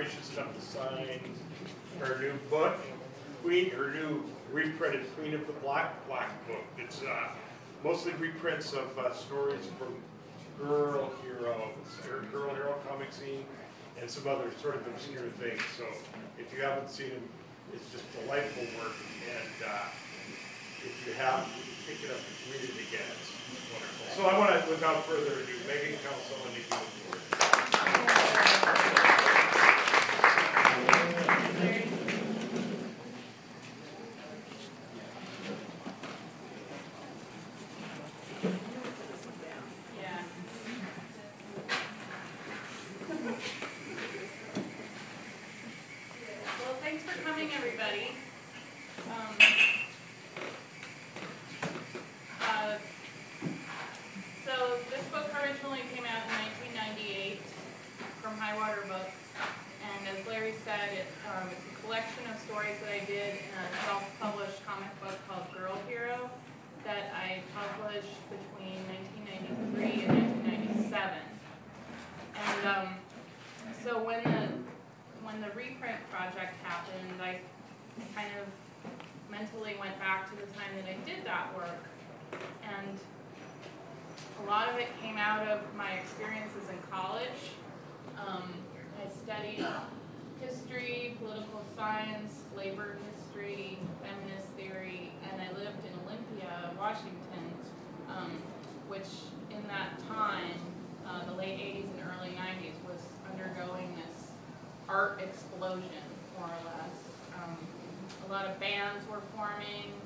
illustration stuff, the signs, her new book, her new reprinted Queen of the Black book. It's mostly reprints of stories from Grrrl Hero, or Grrrl Hero comic scene, and some other sort of obscure things. So if you haven't seen them, it's just delightful work. And if you have, pick it up and read it again. It's wonderful. So I want to, without further ado, Megan Kelso and Nikki McClure. Which in that time, the late 80s and early 90s, was undergoing this art explosion, more or less. A lot of bands were forming.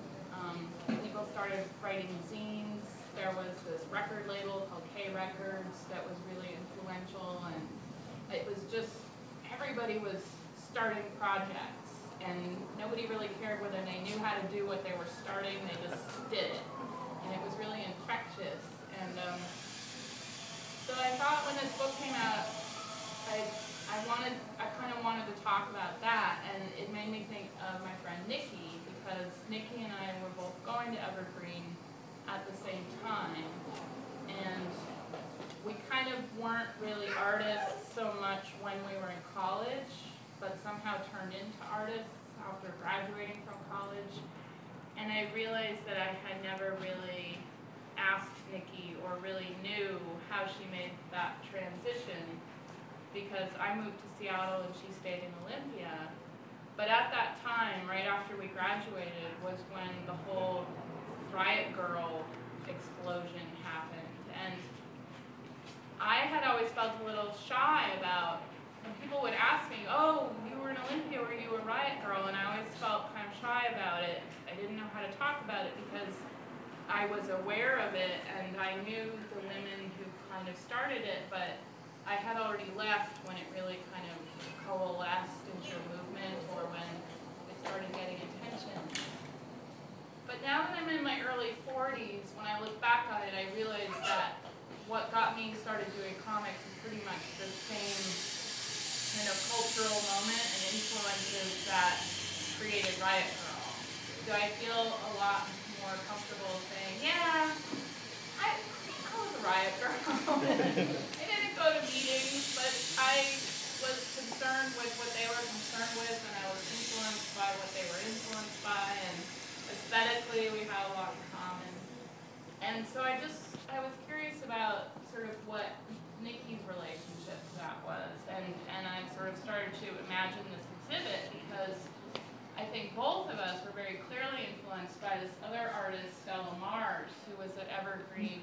People started writing zines. There was this record label called K Records that was really influential, and it was just, everybody was starting projects, and nobody really cared whether they knew how to do what they were starting, they just did it. And it was really infectious. And so I thought when this book came out, I kind of wanted to talk about that, and it made me think of my friend Nikki, because Nikki and I were both going to Evergreen at the same time, and we kind of weren't really artists so much when we were in college, but somehow turned into artists after graduating from college. And I realized that I had never really asked Nikki or really knew how she made that transition, because I moved to Seattle and she stayed in Olympia. But at that time, right after we graduated, was when the whole Riot Grrrl explosion happened. And I had always felt a little shy about, when people would ask me, oh, you were in Olympia, were you a Riot Grrrl? And I always felt kind of shy about it. I didn't know how to talk about it because I was aware of it and I knew the women who kind of started it, but I had already left when it really kind of coalesced into a movement, or when it started getting attention. But now that I'm in my early 40s, when I look back on it, I realized that what got me started doing comics is pretty much the same kind of cultural moment and influences that created Riot Grrrl. Do I feel a lot more comfortable saying, yeah, I was a Riot Grrrl. I didn't go to meetings, but I was concerned with what they were concerned with, and I was influenced by what they were influenced by, and aesthetically we had a lot in common. And so I was curious about sort of what Nikki's relationship to that was, and I sort of started to imagine this exhibit, because I think both of us were very clearly influenced by this other artist, Stella Mars, who was at Evergreen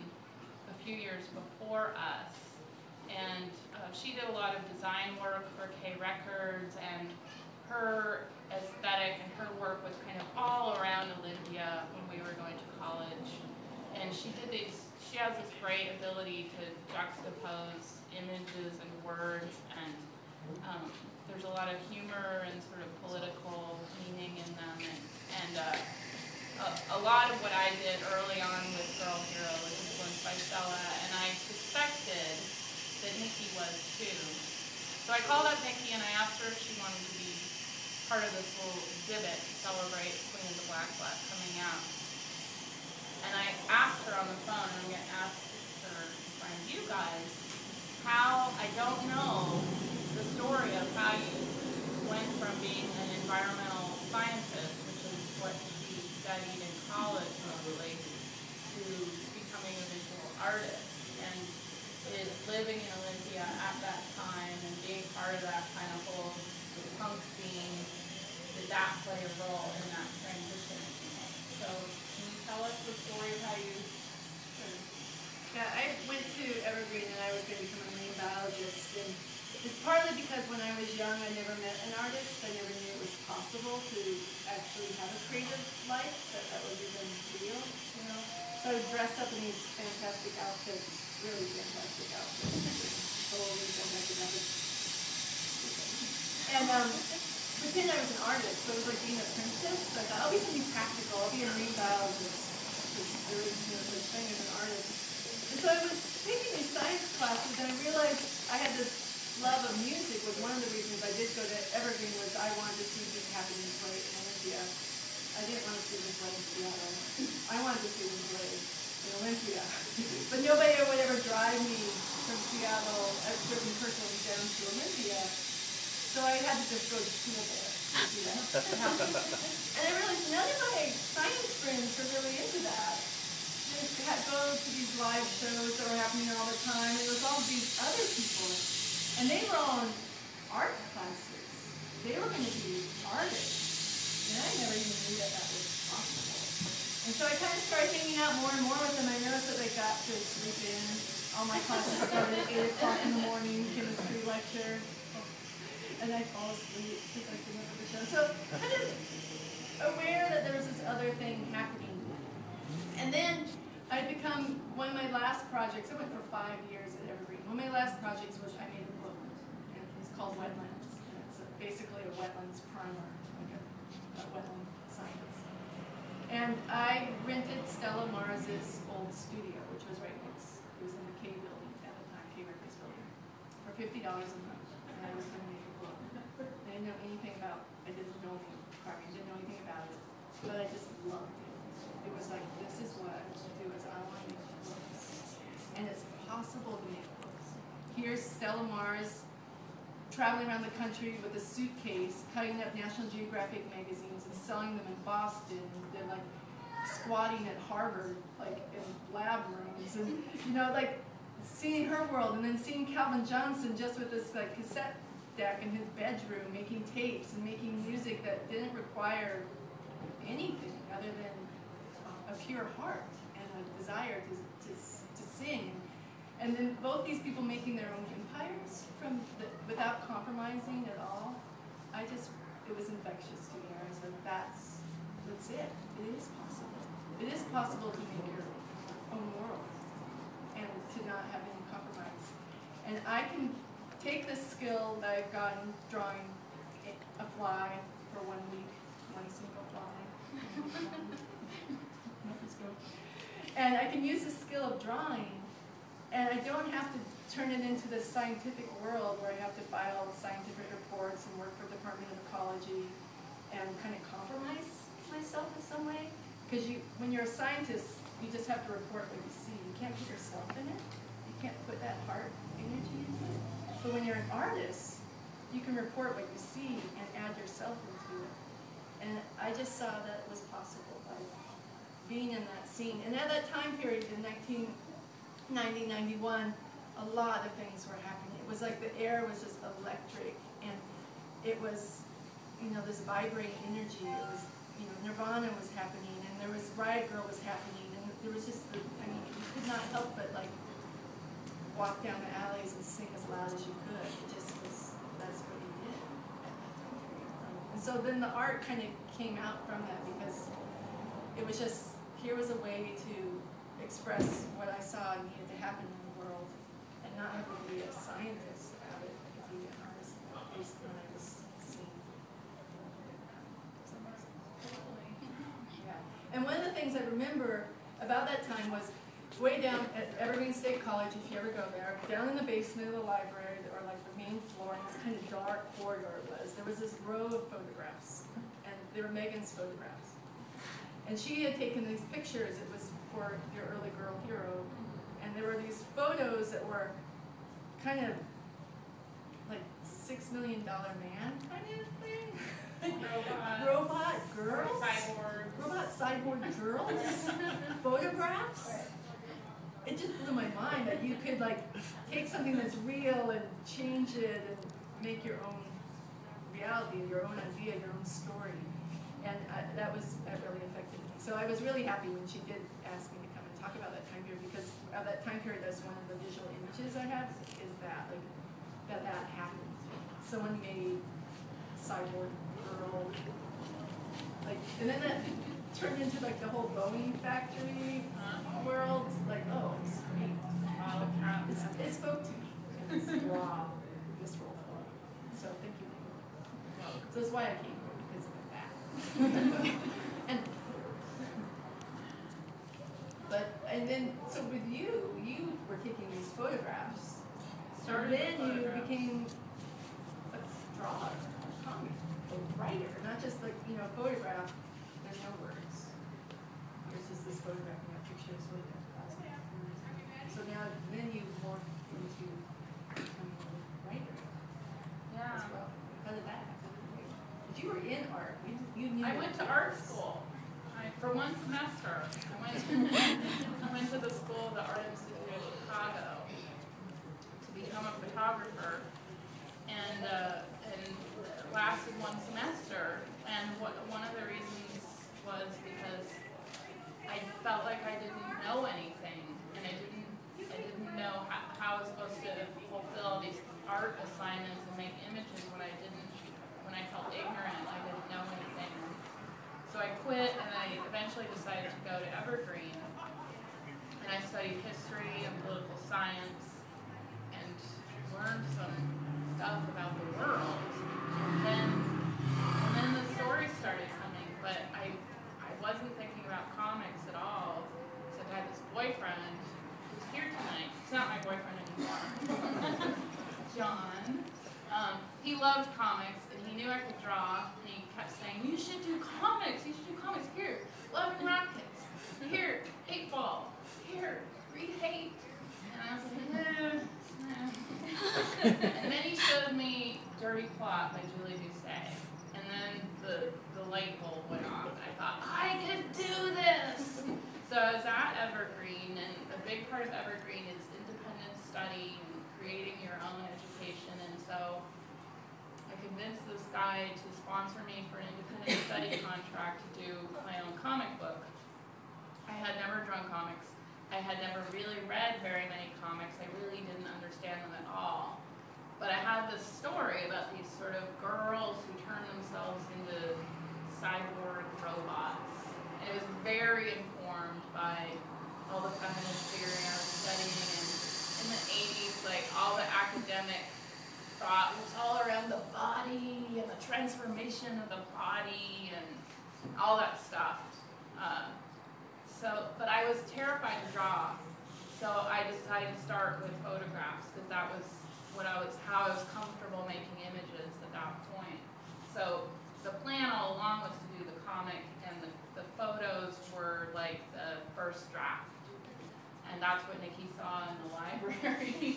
a few years before us. And she did a lot of design work for K Records, and her aesthetic and her work was kind of all around Olympia when we were going to college. And she has this great ability to juxtapose images and words, and there's a lot of humor and sort of political meaning in them, and a lot of what I did early on with Grrrl Hero was influenced by Stella, and I suspected that Nikki was too. So I called up Nikki and I asked her if she wanted to be part of this little exhibit to celebrate Queen of the Black coming out. And I asked her on the phone, and I'm going to ask her in front of you guys, how, I don't know the story of how you went from being an environmental scientist, which is what she studied in college mostly, to becoming a visual artist, and is living in Olympia at that time and being part of that kind of whole punk scene. Did that play a role in that transition? So can you tell us the story of how you sort of... Yeah, I went to Evergreen and I was going to become a marine biologist, and it's partly because when I was young I never met an artist. I never knew it was possible to actually have a creative life, that was even real, you know. So I would dress up in these fantastic outfits, really fantastic outfits, totally fantastic outfits. And pretend I was an artist, so it was like being a princess. So I thought, I'll be something practical, I'll be a marine biologist, because there is no such thing as an artist. And so I was taking these science classes, and I realized I had this love of music. Was one of the reasons I did go to Evergreen, was I wanted to see Deep Happening play in Olympia. I didn't want to see them play in Seattle. I wanted to see them play in Olympia. But nobody would ever drive me from Seattle at certain personally down to Olympia. So I had to just go to school there to see that happen. And I realized none of my science friends were really into that. They had to go to these live shows that were happening all the time. It was all these other people. And they were all in art classes. They were going to be artists. And I never even knew that that was possible. And so I kind of started hanging out more and more with them. I noticed that I got to sleep in. All my classes started at 8 o'clock in the morning, chemistry lecture. And I'd fall asleep because I couldn't look at the show. So kind of aware that there was this other thing happening. And then I'd become, one of my last projects, I went for 5 years at Evergreen. One of my last projects was I made a book, and it's called Wetlands. And it's basically a wetlands primer, like a wetland science. And I rented Stella Mars's old studio, which was right next, it was in the K building at the time, K Records building, for $50 a month. And I was going to make a book. I didn't know anything about, I didn't know carving, didn't know anything about it, but I just loved it. It was like, this is what I want to do, is I want to make books. And it's possible to make books. Here's Stella Mars traveling around the country with a suitcase, cutting up National Geographic magazines and selling them in Boston. They're like squatting at Harvard, like in lab rooms, and you know, like seeing her world, and then seeing Calvin Johnson just with this like cassette deck in his bedroom, making tapes and making music that didn't require anything other than a pure heart and a desire to sing. And then both these people making their own empires without compromising at all. It was infectious to me. I was like, that's it. It is possible. It is possible to make your own world and to not have any compromise. And I can take this skill that I've gotten drawing a fly for 1 week, one single fly. And I can use the skill of drawing, and I don't have to turn it into this scientific world where I have to file scientific reports and work for the Department of Ecology and kind of compromise myself in some way. Because when you're a scientist, you just have to report what you see. You can't put yourself in it. You can't put that heart energy into it. But when you're an artist, you can report what you see and add yourself into it. And I just saw that it was possible by being in that scene. And at that time period in 1990, 91, a lot of things were happening. It was like the air was just electric, and it was, you know, this vibrating energy. It was, you know, Nirvana was happening, and there was Riot Grrrl was happening, and there was just, I mean, you could not help but like walk down the alleys and sing as loud as you could. It just was, that's what you did at that time period. And so then the art kind of came out from that, because it was just, here was a way to express what I saw needed to happen in the world, and not have to be a scientist about it, but be an artist based on what I was seeing. Yeah. And one of the things I remember about that time was way down at Evergreen State College, if you ever go there, down in the basement of the library, or like the main floor, in this kind of dark corridor there was this row of photographs, and they were Megan's photographs. And she had taken these pictures. It was for Your Early Girl Hero. And there were these photos that were kind of like 6 $6 million man kind of thing. Robot. Robot girls. Cyborg. Robot cyborg girls. Photographs. It just blew my mind that you could like take something that's real and change it and make your own reality, your own idea, your own story. And that really affected me. So I was really happy when she did ask me to come and talk about that time period, because that time period, that's one of the visual images I have, is that, like, that happened. Someone made cyborg girl, like, and then that turned into like the whole Boeing factory world, like, oh, it's great. It spoke to me. It's wow, this role. So thank you. So that's why I came here, because of that. and then so with you were taking these photographs. Started then with you photographs. became a drawer, a comic, a writer, not just like, photograph. There's no words. There's just this photograph and a picture of photograph. So now then you morphed into becoming a writer Yeah. as well. How did that happen? But you were in art. You knew. I went to art school for 1 semester. I went to the school, the Art Institute of Chicago, to become a photographer, and it lasted 1 semester. And one of the reasons was because I felt like I didn't know anything, and I didn't know how I was supposed to fulfill these art assignments and make images when I felt ignorant. I didn't know anything. So I quit, and I eventually decided to go to Evergreen, and I studied history and political science and learned some stuff about the world. And then the stories started coming, but I wasn't thinking about comics at all. Except I had this boyfriend who's here tonight. He's not my boyfriend anymore. John. He loved comics, and he knew I could draw, and he kept saying, you should do comics, here, Love and Rockets, here, 8-Ball, here, read Hate. And I was like, And then he showed me Dirty Plot by Julie Doucet, and then the light bulb went off, and I thought, I could do this! So I was at Evergreen, and a big part of Evergreen is independent study and creating your own education, and so I convinced this guy to sponsor me for an independent study contract to do my own comic book. I had never drawn comics. I had never really read very many comics. I really didn't understand them at all. But I had this story about these sort of girls who turn themselves into cyborg robots. And it was very informed by all the feminist theory I was studying, and in the 80s, like all the academic thought was all around the body and the transformation of the body and all that stuff. But I was terrified to draw, so I decided to start with photographs, because that was how I was comfortable making images at that point. So the plan all along was to do the comic, and the photos were like the first draft, and that's what Nikki saw in the library.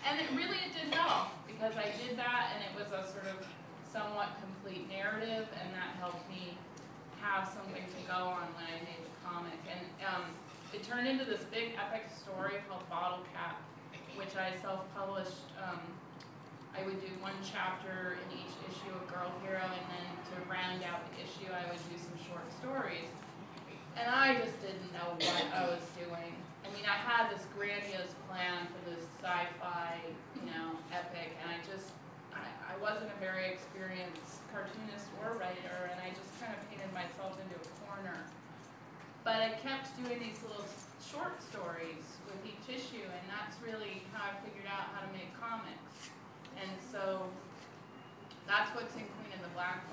And it did help, because I did that, and it was a sort of somewhat complete narrative, and that helped me have something to go on when I made the comic. And it turned into this big epic story called Bottle Cap, which I self-published. I would do 1 chapter in each issue of Girl Hero, and then to round out the issue, I would do some short stories. And I just didn't know what I was doing. I mean, I had this grandiose plan for this sci-fi, epic, and I wasn't a very experienced cartoonist or writer, and I just kind of painted myself into a corner. But I kept doing these little short stories with each issue, and that's really how I figured out how to make comics. And so that's what's in Queen of the Black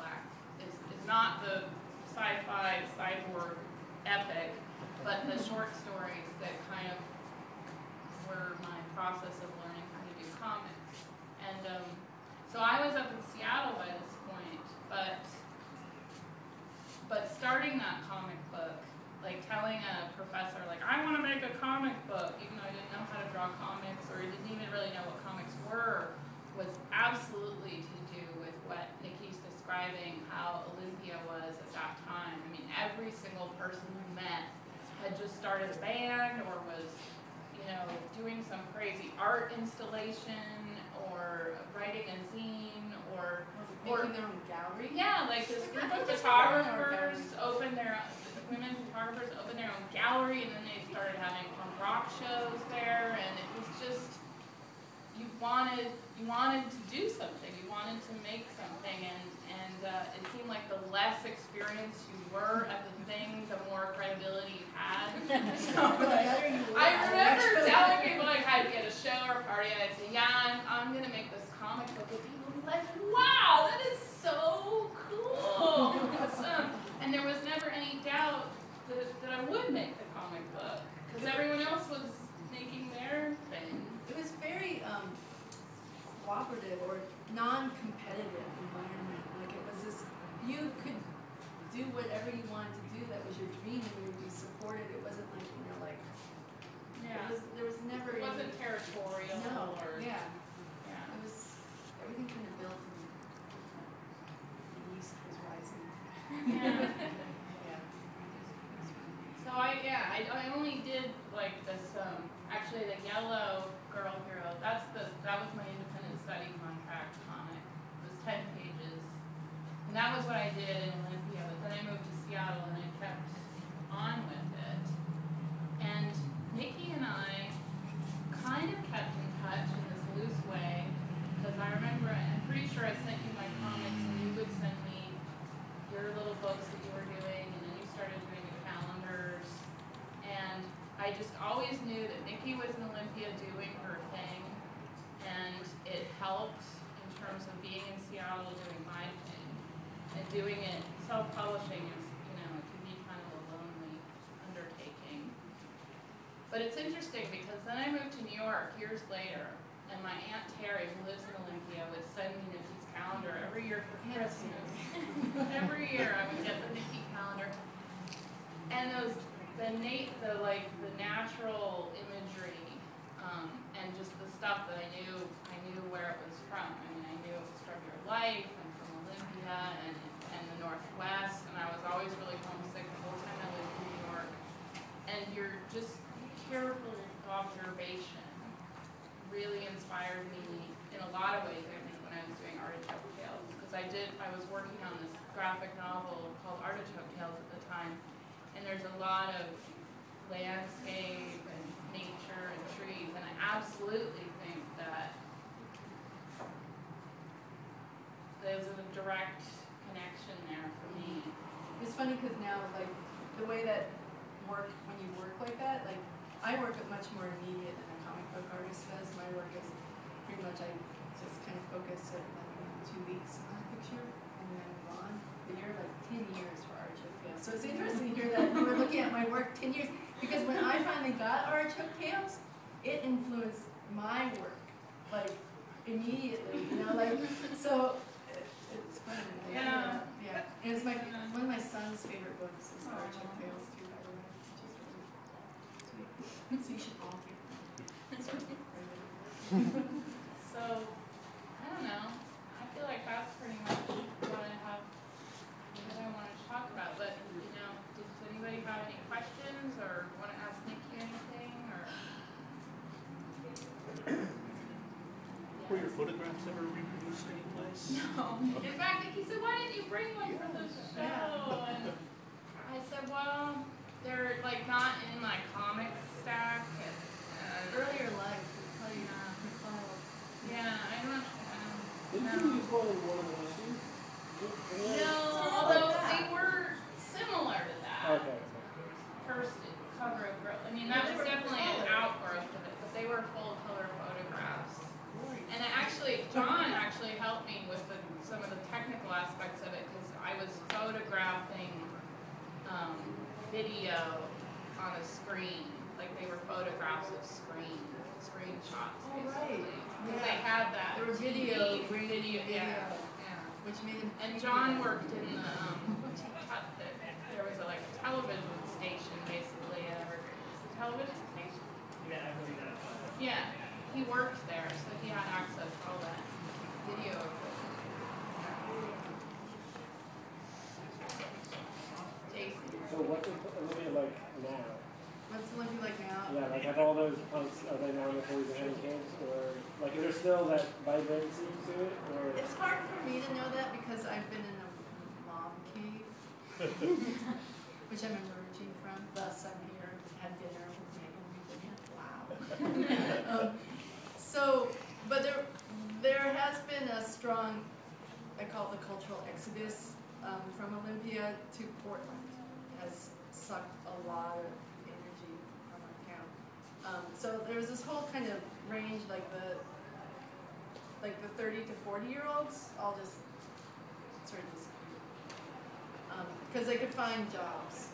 is not the sci-fi cyborg epic, but the short stories that kind of were my process of learning how to do comics. And so I was up in Seattle by this point, but starting that comic book, like telling a professor, like, I want to make a comic book, even though I didn't know how to draw comics, or I didn't even really know what comics were, was absolutely describing how Olympia was at that time. I mean, every single person we met had just started a band or was, you know, doing some crazy art installation or writing a zine or making their own gallery. yeah, like this group of photographers opened their women photographers opened their own gallery, and then they started having punk rock shows there, and it was just you wanted to do something, you wanted to make something, and it seemed like the less experienced you were at the thing, the more credibility you had. So I remember telling people like I'd get a show or party, and I'd say, yeah, I'm gonna make this comic book, and people would be like, wow, that is so cool. And there was never any doubt that I would make the comic book, because everyone else was making their thing. It was very cooperative or non-competitive environment. Like it was this, you could do whatever you wanted to do. That was your dream, and you would be supported. It wasn't like, you know, like Yeah. there was never. It wasn't territorial. No. Or, Yeah. Yeah. It was everything kind of built, and the east was rising. Yeah. Yeah. So I only did like this. Actually, the Yellow Girl Hero. That was my independent study contract comic. It was 10 pages, and that was what I did in Olympia. But then I moved to Seattle, and I kept on with it. And Nikki and I kind of kept in touch in this loose way, because I remember, I'm pretty sure I sent you my comics, and you would send me your little books that you were doing, and then you started doing the calendars. And I just always knew that Nikki was in Olympia doing her thing, and it helped in terms of being in Seattle doing my thing. And doing it, self-publishing is, you know, it can be kind of a lonely undertaking. But it's interesting because then I moved to New York years later, and my Aunt Terry, who lives in Olympia, would send me Nikki's calendar every year for Christmas. Every year I would get the Nikki calendar. And the natural imagery, and just the stuff that I knew where it was from. I mean, I knew it was from your life and from Olympia and the Northwest, and I was always really homesick the whole time I lived in New York. And your just careful observation really inspired me in a lot of ways, I think, when I was doing Artichoke Tales, because I was working on this graphic novel called Artichoke Tales at the time, and there's a lot of landscape and nature and trees, and I absolutely think that there's a direct connection there for me. It's funny because now, like, the way that when you work like that, like, I work with much more immediate than a comic book artist does. My work is pretty much, I just kind of focus at like 2 weeks on a picture and then move on. But you're like 10 years for Artichoke Tales. So it's interesting to hear that you were looking at my work 10 years, because when I finally got Artichoke Tales, it influenced my work, like, immediately, you know, like, so it's funny. Yeah. Yeah. And it's one of my son's favorite books is Artichoke Tales too, by the way. So you should all get them. So, I don't know. I feel like that's pretty much what I wanted to talk about. But, you know, does anybody have any questions or want to ask Nikki anything? Or Were your photographs ever reproduced anyplace? no. In fact, Nikki said, "Why didn't you bring one for the show?" And I said, "Well, they're like not in my comics stack." Earlier life, probably Yeah, I don't know. Didn't you use one in one of those too? No, although they were similar to that. Okay. First cover of Grrrl. I mean, that was definitely an outgrowth of it, but they were full color photographs. And John actually helped me with some of the technical aspects of it, because I was photographing video on a screen. Like they were photographs of screenshots, basically. Because they had that. There were TV, video, yeah. which made him. And John worked in the, there was a television station, basically, at Evergreen. It's a television station. Yeah, he worked there, so he had access to all that video equipment. Like, is there still that vibrancy to it, or? It's hard for me to know that because I've been in a mom cave, which I'm emerging from. Thus, I'm here to have dinner with Megan. Wow. So, but there has been a strong, I call it the cultural exodus from Olympia to Portland. It has sucked a lot of energy from our town. So there's this whole kind of range, like the 30 to 40-year-olds all just sort of disappeared. Because they could find jobs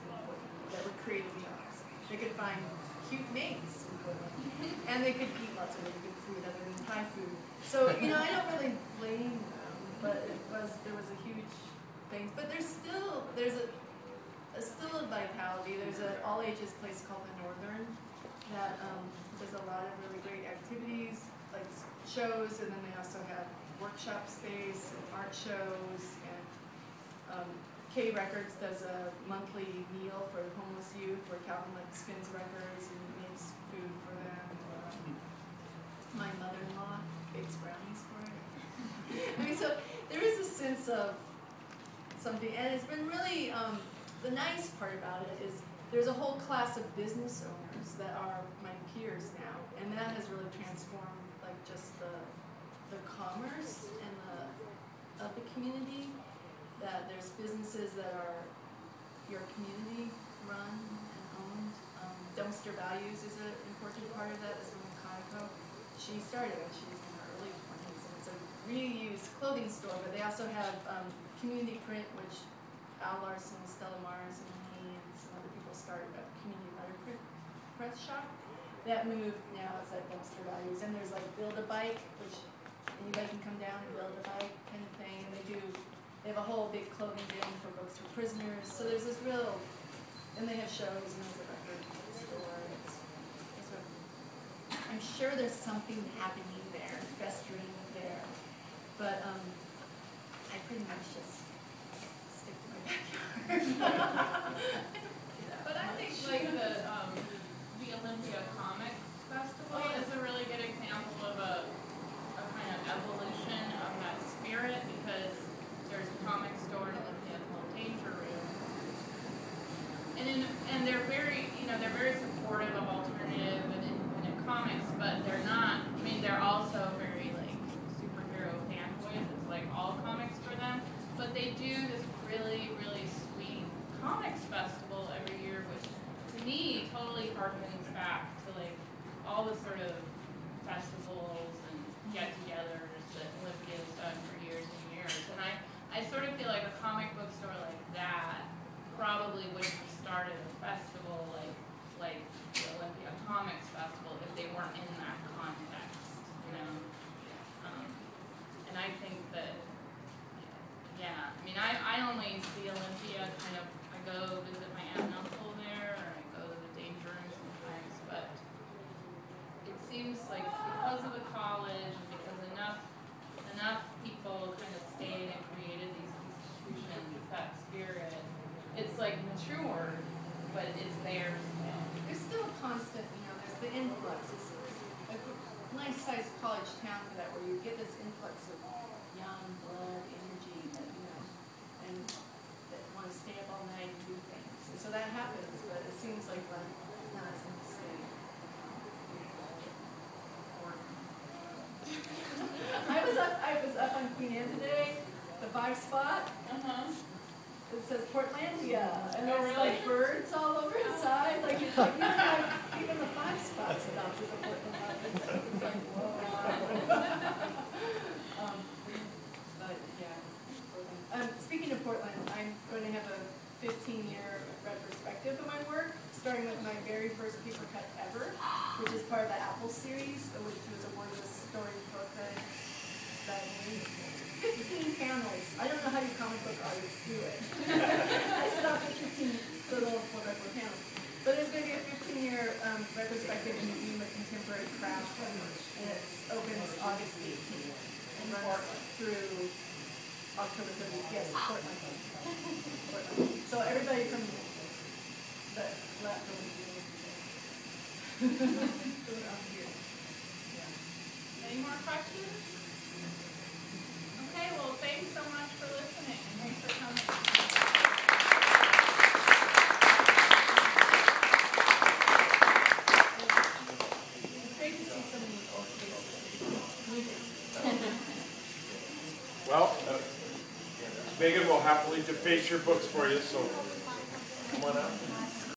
that were creative jobs. They could find cute mates, and they could eat lots of really good food other than Thai food. So, you know, I don't really blame them, but there was a huge thing. But there's still a vitality. There's an all-ages place called the Northern that does a lot of really great activities, like shows, and then they also have workshop space and art shows, and K Records does a monthly meal for homeless youth where Calvin like spins records and makes food for them. My mother-in-law bakes brownies for it. I mean, so there is a sense of something, and it's been really, the nice part about it is there's a whole class of business owners that are my peers now, and that has really transformed like just the commerce and of the community. That there's businesses that are your community run and owned. Dumpster Values is an important part of that. This woman Kaneko, she started when she was in her early 20s, and it's a reused clothing store. But they also have community print, which Al Larson, Stella Mars, and me, and some other people started a community letterpress press shop. That moved now, it's like Dumpster Values, and there's like Build a Bike, which anybody can come down and build a bike kind of thing, and they have a whole big clothing bin for books for prisoners. So there's this real, and they have shows, and there's a record store. I'm sure there's something happening there, festering there, but I pretty much just stick to my backyard. But I think like the Olympia Comic Festival is a really good example of a kind of evolution of that spirit, because there's a comic store in Olympia called Danger Room, and they're very, you know, they're very supportive of alternative and independent comics, but they're not. I mean, they're also very like superhero fanboys. It's like all comics for them, but they do this really, really sweet comics festival every year, which to me totally harkens back to like all the sort of festivals and get-togethers that Olympia's done for years and years, and I sort of feel like a comic book store like that probably wouldn't have started a festival like the Olympia Comics Festival if they weren't in that context, you know. And I think that, yeah, I mean, I only see Olympia kind of, I go visit my aunt and uncle there, or I go to the Danger Room sometimes, but it seems like because of the college, and because enough people kind of stayed and created these institutions, that spirit, it's like matured, but it's theirs now. There's still a constant, you know, there's the influx. It's a nice-sized college town for that, where you get this influx of young blood, energy, that, you know, and that want to stay up all night and do things. And so that happens, but it seems like now it's going to stay. I was up on Queen Anne today, the 5 spot. It says Portlandia, and there's like birds all over inside. Like it's like even the 5 spots adopted the Portlandia. It's like whoa. But yeah. Speaking of Portland, I'm going to have a 15-year retrospective of my work, starting with my very first paper cut ever, which is part of the Apple series, which was a wordless story book that I made. 15 panels. I don't know how you comic book artists do it. I set out 15 little regular panels. But there's going to be a 15-year retrospective in the Museum of Contemporary Craft, and it opens August 18th and runs through October 30th. Yes, Portland. Portland. So everybody from the left will be doing it. Any more questions? Okay, well, thanks so much for listening, and thanks for coming. It's great to see so many old faces, new faces. Well, Megan will happily deface your books for you, so come on out.